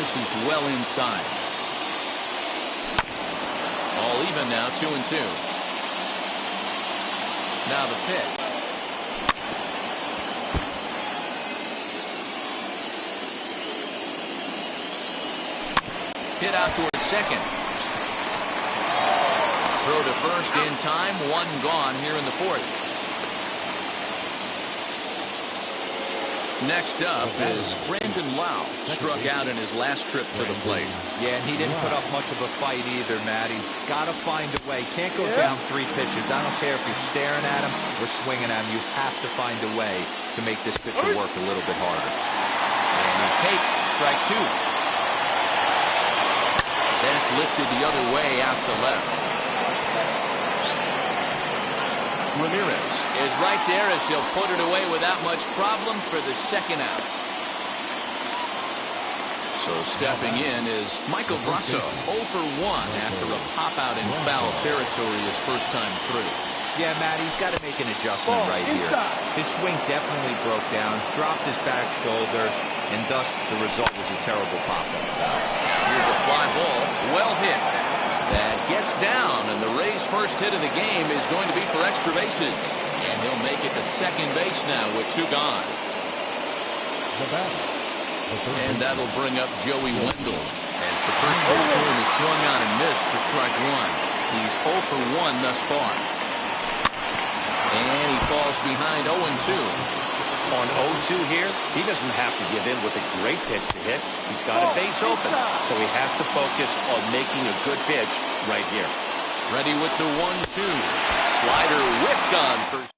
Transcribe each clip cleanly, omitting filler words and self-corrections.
This is well inside. All even now, 2-2. Now the pitch. Hit out towards second. Throw to first in time. One gone here in the fourth. Next up is Brandon Lau. Struck out in his last trip to the plate. Yeah, and he didn't put up much of a fight either, Matty. Got to find a way. Can't go down 3 pitches. I don't care if you're staring at him or swinging at him. You have to find a way to make this pitcher work a little bit harder. And he takes strike 2. That's lifted the other way out to left. Ramirez is right there as he'll put it away without much problem for the second out. So stepping in is Michael Brasso, 0 for 1 after a pop-out in foul territory his first time through. Yeah, Matt, he's got to make an adjustment right here. His swing definitely broke down, dropped his back shoulder, and thus the result was a terrible pop-up foul. Here's a fly ball, well hit. That gets down, and the Rays' first hit of the game is going to be for extra bases. And he'll make it to second base now with 2 gone. And that'll bring up Joey Wendell as the first pitch to him is swung on and missed for strike 1. He's 0 for 1 thus far. And he falls behind 0-2. On 0-2 here, he doesn't have to give in with a great pitch to hit. He's got a base open, so he has to focus on making a good pitch right here. Ready with the 1-2. Slider whiffed on first.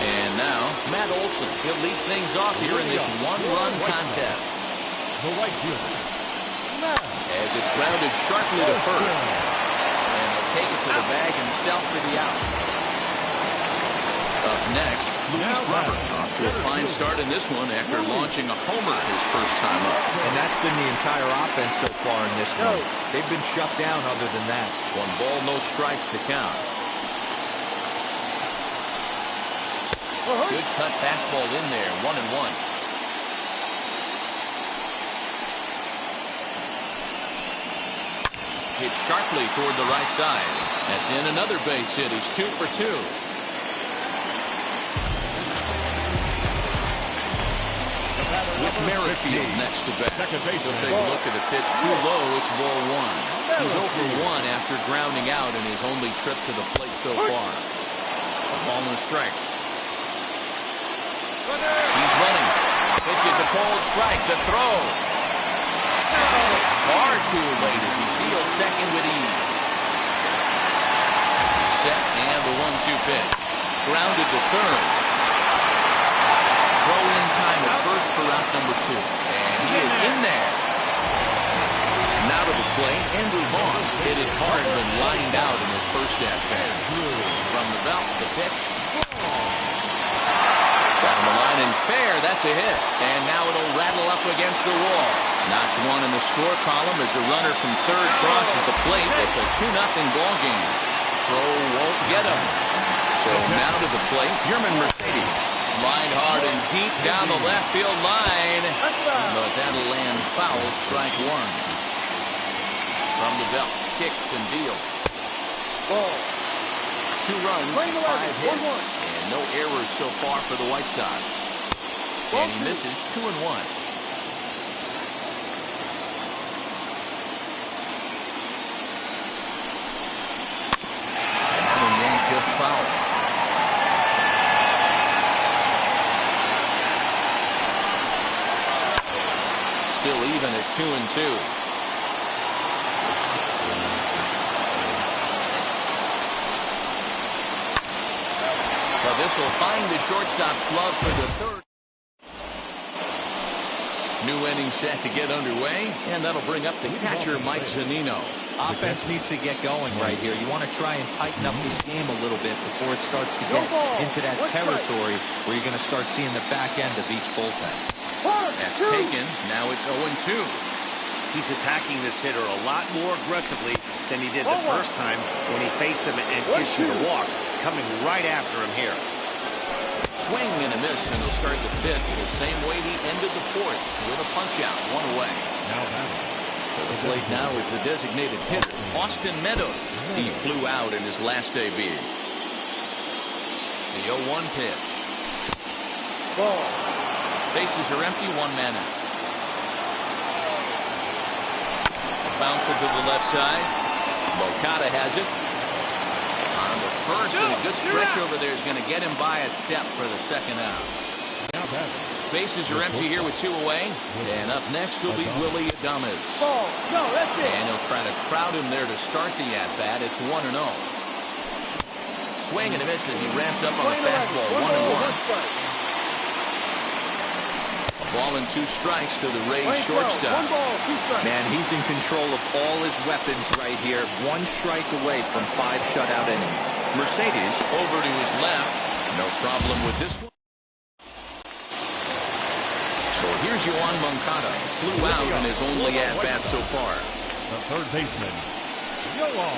And now, Matt Olson. He'll lead things off here in this one-run contest. As it's grounded sharply to first. And he'll take it to the bag himself for the out. Up next, Luis Robert off to a fine start in this one after launching a homer his first time up. And that's been the entire offense so far in this one. They've been shut down other than that. 1 ball, no strikes to count. Good cut fastball in there, 1-1. Hit sharply toward the right side. That's in another base hit. He's 2 for 2. With Merrifield next to bat. So take a look at the pitch. Too low. It's ball 1. He's 0 for 1 after grounding out in his only trip to the plate so far. A ball and a strike. He's running. Pitch is a cold strike. The throw. It's far too late as he steals second with ease. Set and the 1-2 pitch. Grounded to third. Throw in time at first for route number 2. And he is in there. Now to the plate, Andrew Vaughn hit it hard when lined out in his first at-bat. From the belt, the pitch. Down the line and fair, that's a hit. And now it'll rattle up against the wall. Notch 1 in the score column as a runner from third crosses the plate. It's a 2-0 ball game. Throw won't get him. So now to the plate, Yerman Mercedes. Lined hard and deep down the left field line. But that'll land foul, strike 1. From the belt, kicks and deals. 2 runs, 5 hits, and no errors so far for the White Sox. And he misses 2-1. Another yank just foul. Still even at 2-2. Well, this will find the shortstop's glove for the third. New inning set to get underway, and that'll bring up the catcher, Mike Zunino. Offense needs to get going right here. You want to try and tighten up this game a little bit before it starts to get into that territory where you're going to start seeing the back end of each bullpen. That's taken. Now it's 0-2. He's attacking this hitter a lot more aggressively than he did the first time when he faced him and issued a walk. Coming right after him here. Swing and a miss, and he'll start the fifth the same way he ended the fourth, with a punch-out, one away. To the plate now is the designated hitter, Austin Meadows. He flew out in his last AB. The 0-1 pitch. Ball. Bases are empty, one man out. Bouncer to the left side. Moncada has it. On the first, and a good stretch over there is going to get him by a step for the second out. Bases are empty here with 2 away. And up next will be Willie Adames. And he'll try to crowd him there to start the at-bat. It's 1-0. Swing and a miss as he ramps up on the fastball. 1-1. Ball and 2 strikes to the Rays shortstop. Man, he's in control of all his weapons right here. 1 strike away from 5 shutout innings. Mercedes over to his left. No problem with this one. So here's Yoan Moncada. Flew out in his only at-bat so far. The third baseman, Yoan.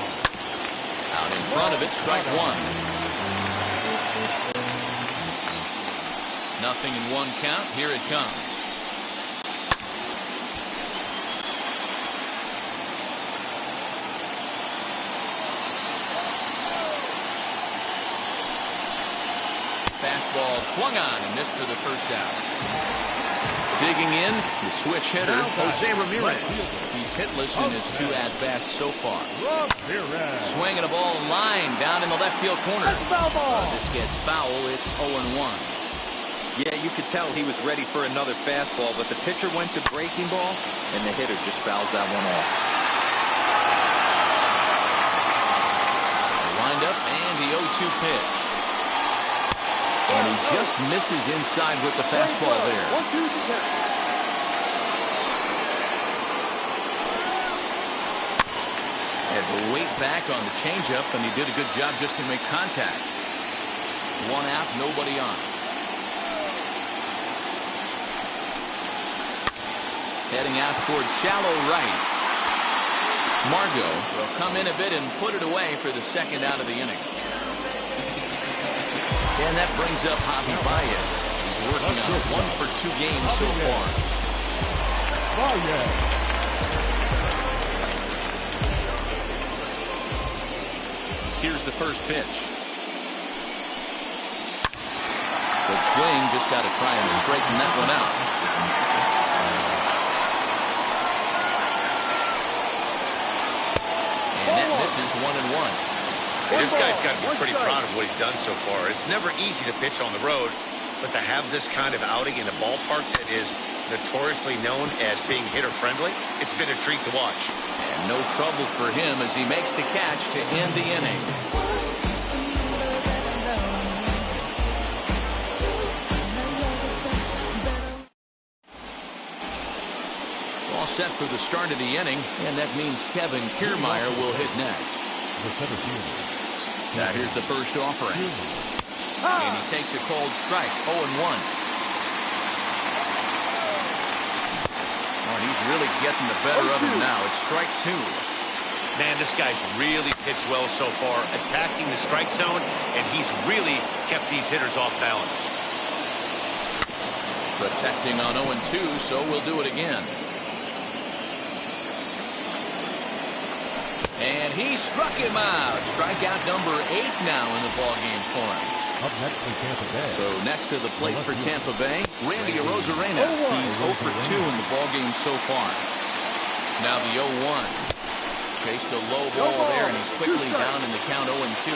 Out in front of it, strike 1. Nothing in 1 count. Here it comes. Fastball swung on and missed for the first out. Digging in, the switch hitter, Jose Ramirez. He's hitless in his 2 at-bats so far. Swinging a ball line down in the left field corner. This gets foul. It's 0-1. Yeah, you could tell he was ready for another fastball, but the pitcher went to breaking ball, and the hitter just fouls that one off. Lined up, and the 0-2 pitch. And he just misses inside with the fastball there. Had to wait back on the changeup, and he did a good job just to make contact. 1 out, nobody on. Heading out towards shallow right. Margot will come in a bit and put it away for the second out of the inning. And that brings up Javi Baez. He's working on 1 for 2 games so far. Here's the first pitch. Good swing, just got to try and straighten that one out. This is 1-1. This guy's got to be pretty proud of what he's done so far. It's never easy to pitch on the road, but to have this kind of outing in a ballpark that is notoriously known as being hitter-friendly, it's been a treat to watch. And no trouble for him as he makes the catch to end the inning. All set for the start of the inning, and that means Kevin Kiermaier will hit next. Now here's the first offering. And he takes a cold strike, 0-1. Oh, he's really getting the better of him now. It's strike 2. Man, this guy's really pitched well so far, attacking the strike zone, and he's really kept these hitters off balance. Protecting on 0-2, so we'll do it again. And he struck him out. Strikeout number 8 now in the ballgame for him. Up next for Tampa Bay. So next to the plate for Tampa Bay, Randy Arozarena. He's 0 for 2 in the ballgame so far. Now the 0-1. Chased a low ball there, and he's quickly down in the count 0-2.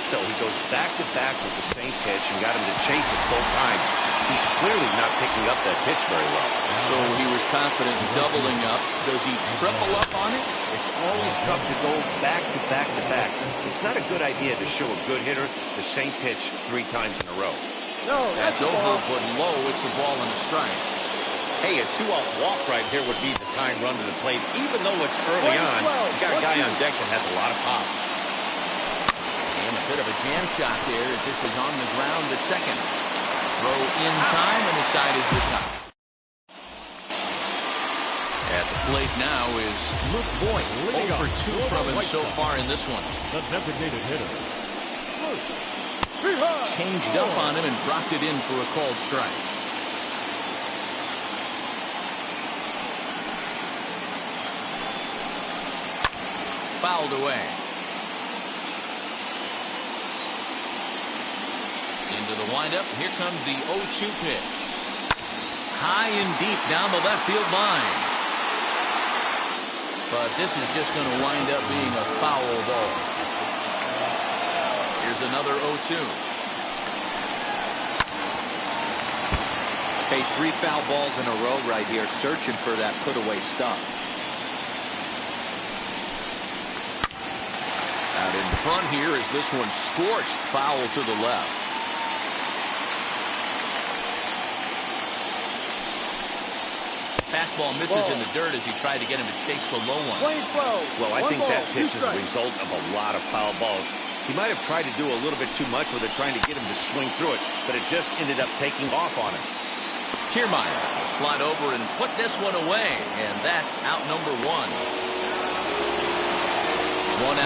So he goes back-to-back with the same pitch and got him to chase it both times. He's clearly not picking up that pitch very well. So he was confident doubling up. Does he triple up on it? It's always tough to go back-to-back-to-back. It's not a good idea to show a good hitter the same pitch 3 times in a row. That's over, but low. It's a ball and a strike. Hey, a 2-out walk right here would be the time run to the plate. Even though it's early on, you got a guy on deck that has a lot of pop. And a bit of a jam shot there as this is on the ground to second. Throw in time, and the side is retired. At the plate now is Luke Boyd. 0 for 2 from him so far in this one. The designated hitter, Luke Changed up on him and dropped it in for a called strike. Fouled away. Into the windup. Here comes the 0-2 pitch. High and deep down the left field line. But this is just going to wind up being a foul ball. Here's another 0-2. Hey, 3 foul balls in a row right here, searching for that put-away stuff. Out in front here is this one scorched foul to the left. Fastball misses in the dirt as he tried to get him to chase the low one. Well, I think that pitch is the result of a lot of foul balls. He might have tried to do a little bit too much with it, trying to get him to swing through it, but it just ended up taking off on him. Kiermaier will slide over and put this one away, and that's out number 1. 1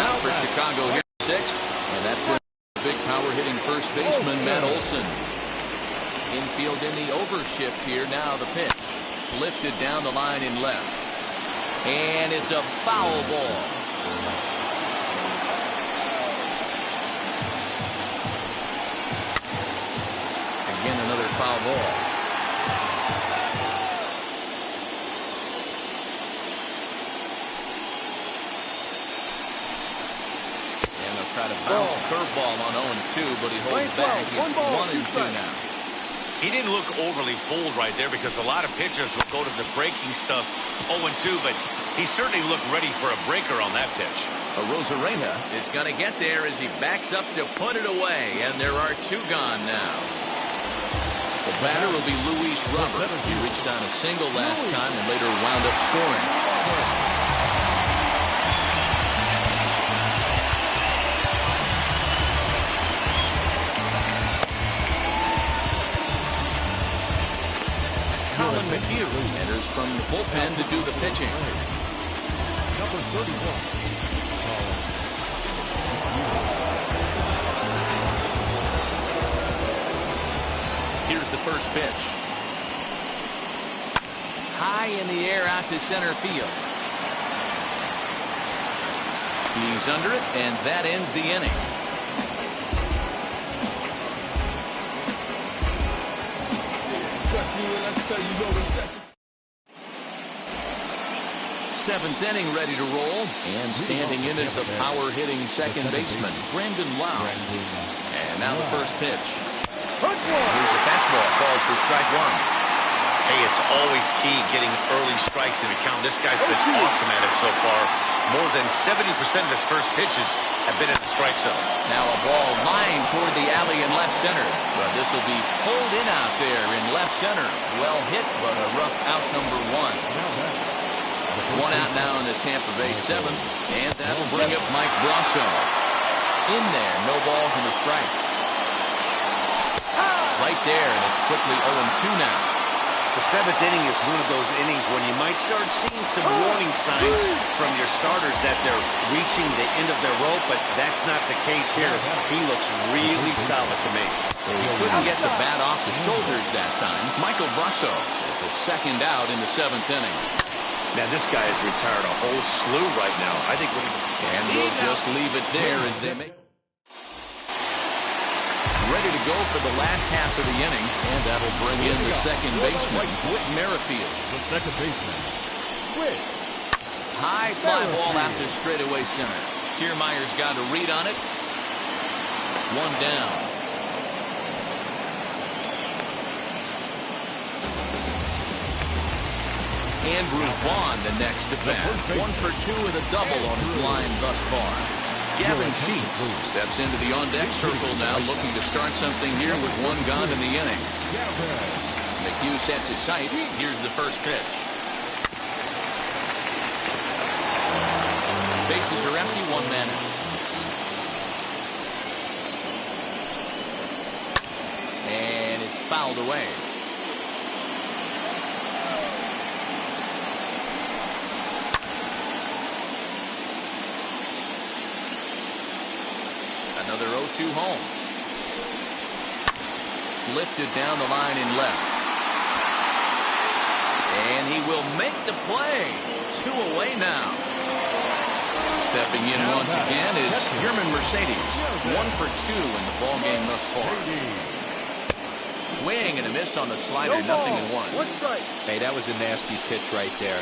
out for Chicago here, 6th, and that brings big power hitting first baseman Matt Olson. Infield in the overshift here. Now the pitch. Lifted down the line in left. And it's a foul ball. Again, another foul ball. And they'll try to bounce a curveball on 0-2, but he holds back. It's 1-2 now. He didn't look overly fooled right there because a lot of pitchers will go to the breaking stuff 0-2, but he certainly looked ready for a breaker on that pitch. Rosarena is going to get there as he backs up to put it away, and there are 2 gone now. The batter will be Luis Robert. He reached on a single last time and later wound up scoring. Colin McHugh enters from the bullpen to do the pitching. Number 31. Here's the first pitch. High in the air out to center field. He's under it, and that ends the inning. Seventh inning ready to roll, and standing in is the power hitting second baseman Brandon Lau. And now the first pitch. Here's a fastball called for strike 1. Hey, it's always key getting early strikes in a count. This guy's been awesome at it so far. More than 70% of his first pitches have been in the strike zone. Now a ball lined toward the alley in left center. But this will be pulled in out there in left center. Well hit, but a rough out number 1. 1 out now in the Tampa Bay 7th. And that'll bring up Mike Brasso. In there, no balls and a strike. Right there, and it's quickly 0-2 now. The 7th inning is one of those innings when you might start seeing some warning signs from your starters that they're reaching the end of their rope, but that's not the case here. He looks really solid to me. He couldn't get the bat off the shoulders that time. Michael Brasso is the second out in the 7th inning. Now, this guy has retired a whole slew right now. I think and we'll just leave it there as they make. Ready to go for the last half of the inning, and that'll bring in the second baseman, Whit Merrifield. The second baseman, Whit. High fly ball out to straightaway center. Kiermaier's got a read on it. 1 down. Andrew Vaughn the next to bat. 1 for 2 with a double on his line thus far. Gavin Sheets steps into the on-deck circle now, looking to start something here with 1 gone in the inning. McHugh sets his sights. Here's the first pitch. Bases are empty, 1 man out. And it's fouled away. Another 0-2 home. Lifted down the line in left. And he will make the play. 2 away now. Stepping in once again is Yerman Mercedes. 1 for 2 in the ball game thus far. Swing and a miss on the slider. Nothing in 1. Hey, that was a nasty pitch right there.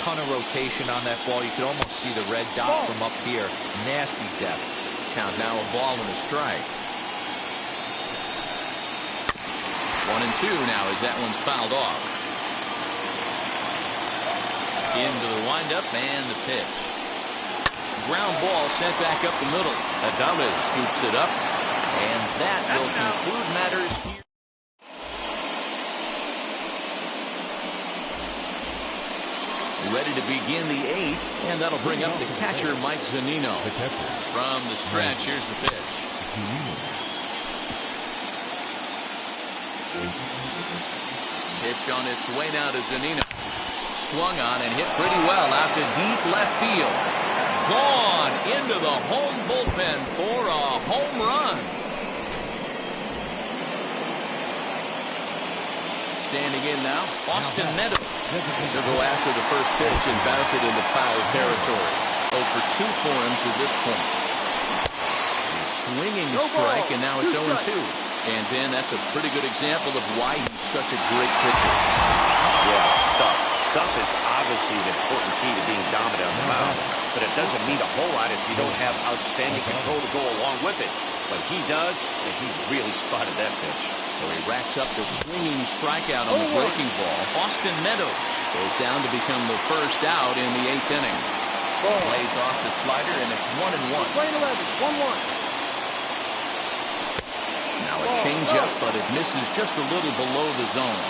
Ton of rotation on that ball. You could almost see the red dot from up here. Nasty depth. Count now a ball and a strike. 1-2 now as that one's fouled off. Into the windup and the pitch. Ground ball sent back up the middle. Adames scoops it up. And that will conclude matters here. Ready to begin the 8th, and that'll bring up the catcher, Mike Zunino. From the stretch, here's the pitch. Pitch on its way now to Zunino. Swung on and hit pretty well out to deep left field. Gone into the home bullpen for a home run. Standing in now, Austin Meadows. He'll go after the first pitch and bounce it into foul territory. 0 for 2 for him to this point. He's swinging a strike, and now it's 0-2. And Ben, that's a pretty good example of why he's such a great pitcher. Yeah, stuff. Stuff is obviously an important key to being dominant on the mound, but it doesn't mean a whole lot if you don't have outstanding control to go along with it. But he does, and he really spotted that pitch. So he racks up the swinging strikeout on the breaking ball. Austin Meadows goes down to become the first out in the 8th inning. Plays off the slider, and it's 1-1. Now a changeup, but it misses just a little below the zone.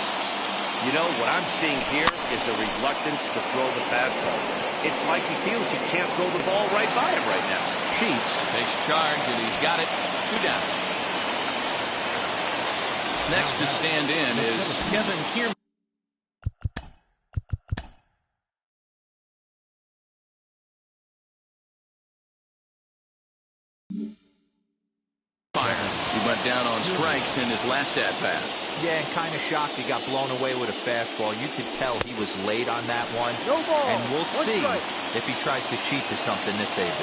You know, what I'm seeing here is a reluctance to throw the fastball. It's like he feels he can't throw the ball right by him right now. Sheets takes charge, and he's got it. 2 down. Next to stand in is Kevin Kiermaier. He went down on strikes in his last at-bat. Yeah, and kind of shocked he got blown away with a fastball. You could tell he was late on that one. And we'll see if he tries to cheat to something this AB.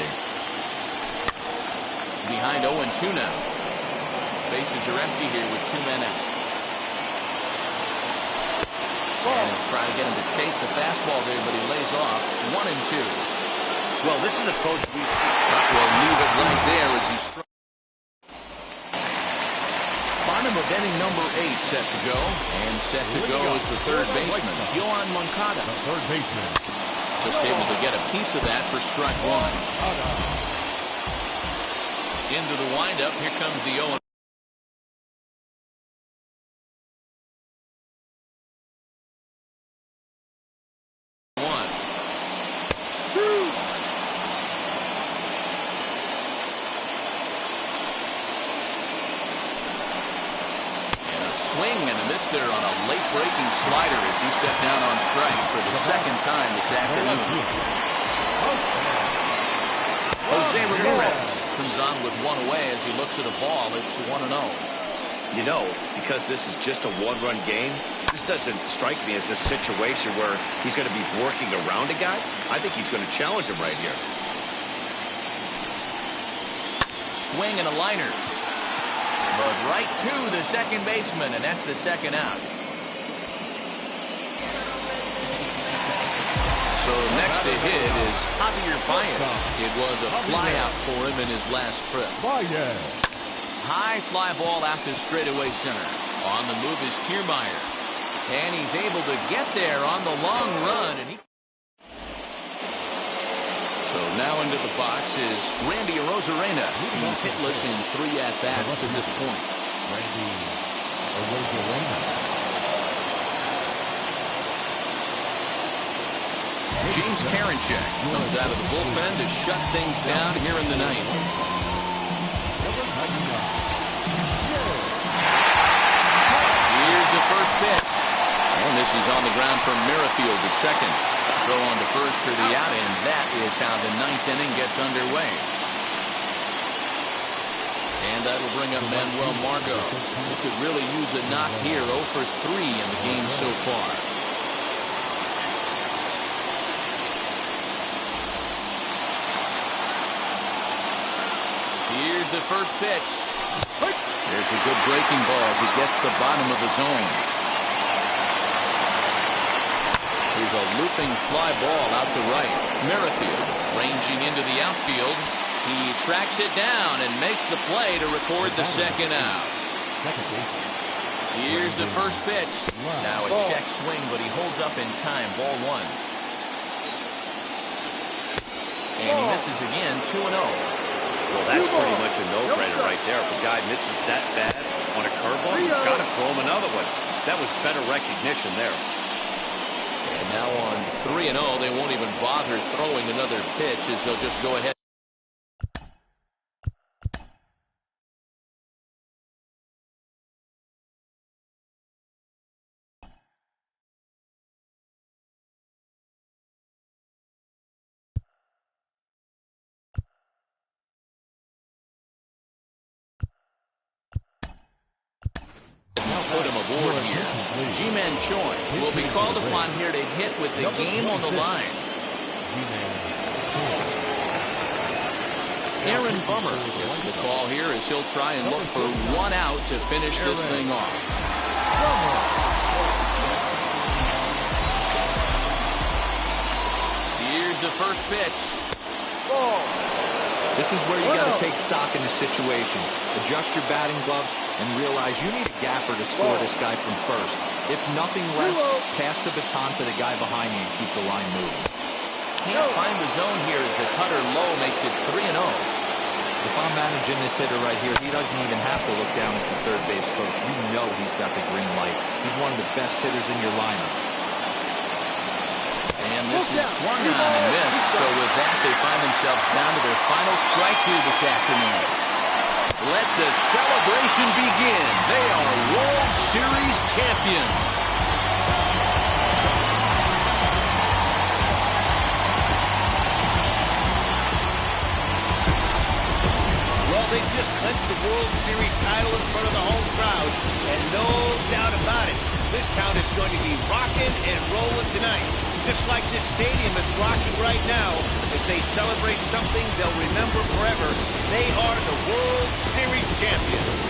Behind 0-2 now. Bases are empty here with 2 men out. And he'll try to get him to chase the fastball there, but he lays off. 1-2. Well, this is an approach we see. Will leave it right there as he strikes. Bottom of inning number 8 set to go. And set to go is the third baseman, Yohan Moncada. Third baseman. Just able to get a piece of that for strike 1. Into the windup. Here comes the 0-1. There on a late-breaking slider as he set down on strikes for the second time this afternoon. Jose Ramirez comes on with 1 away as he looks at a ball. It's 1-0. You know, because this is just a 1-run game, this doesn't strike me as a situation where he's going to be working around a guy. I think he's going to challenge him right here. Swing and a liner. But right to the second baseman, and that's the second out. So next to hit is Javier Baez. It was a flyout for him in his last trip. High fly ball out to straightaway center. On the move is Kiermaier. And he's able to get there on the long run. And so now into the box is Randy Arozarena. He's hitless in 3 at-bats to this point. Randy Arozarena. James Karinchak comes out of the bullpen to shut things down here in the 9th. Here's the first pitch. And this is on the ground from Merrifield at second. Throw on to first for the out, and that is how the 9th inning gets underway. And that'll bring up Manuel Margot, who could really use a knock here. 0 for 3 in the game so far. Here's the first pitch. There's a good breaking ball as he gets the bottom of the zone. Here's a looping fly ball out to right. Merrifield ranging into the outfield. He tracks it down and makes the play to record the second out. Here's the first pitch. Now a check swing, but he holds up in time. Ball 1. And he misses again, 2-0. Well, that's pretty much a no-brainer right there. If a guy misses that bad on a curveball, you've got to throw him another one. That was better recognition there. And now on 3-0, they won't even bother throwing another pitch as they'll just go ahead. Put him aboard here. G-Man Choi will be called upon here to hit with the game on the line. Aaron Bummer gets the call here as he'll try and look for 1 out to finish this thing off. Here's the first pitch. This is where you got to take stock in the situation. Adjust your batting gloves and realize you need a gapper to score this guy from first. If nothing less, pass the baton to the guy behind you and keep the line moving. Can't find the zone here as the cutter low makes it 3-0. If I'm managing this hitter right here, he doesn't even have to look down at the third base coach. You know he's got the green light. He's one of the best hitters in your lineup. And this is swung on and missed. So with that, they find themselves down to their final strike here this afternoon. Let the celebration begin. They are World Series champions. Well, they just clinched the World Series title in front of the home crowd, and no doubt about it, this town is going to be rocking and rolling tonight. Just like this stadium is rocking right now as they celebrate something they'll remember forever. They are the World Series champions.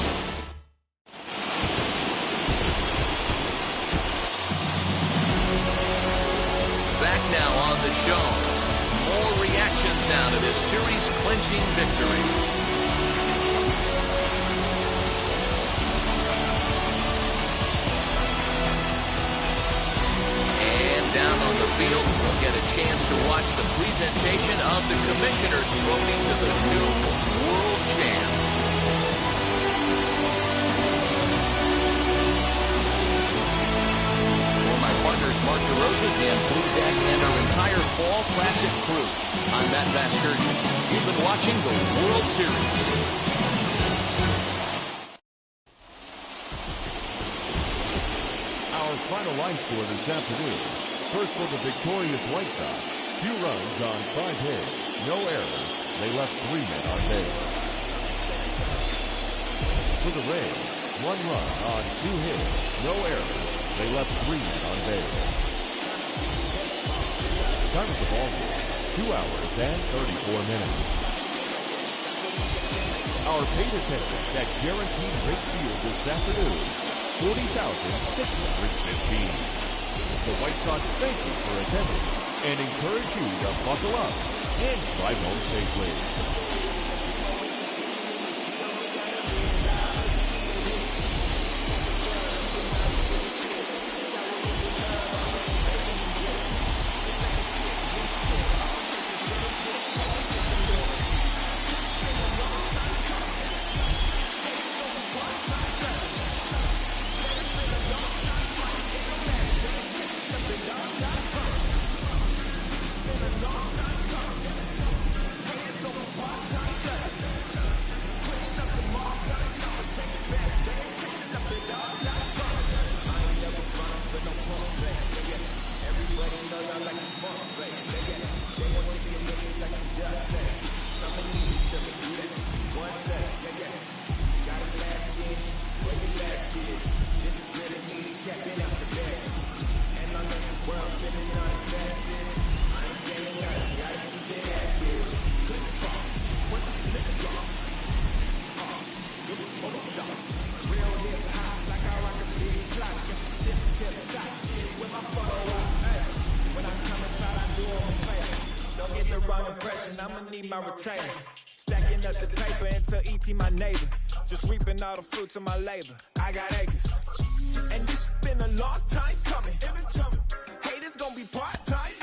Back now on the show. More reactions now to this series-clinching victory. Down on the field, we'll get a chance to watch the presentation of the Commissioner's Trophy to the new World Champs. For my partners Mark DeRosa, Dan Plezak, and our entire Fall Classic crew, I'm Matt Vasgersian. You've been watching the World Series. Our final line score this afternoon. First for the victorious White Sox, 2 runs on 5 hits, no errors. They left 3 men on base. For the Rays, 1 run on 2 hits, no errors. They left 3 men on base. Time of the ball game, 2 hours and 34 minutes. Our paid attendance at Guaranteed Rate Field this afternoon, 40,615. The White Sox thank you for attending and encourage you to buckle up and drive home safely. One take, yeah, yeah. I'ma need my retainer. Stacking up the paper until ET my neighbor. Just reaping all the fruits of my labor. I got acres. And this been a long time coming. Haters gonna be part-time.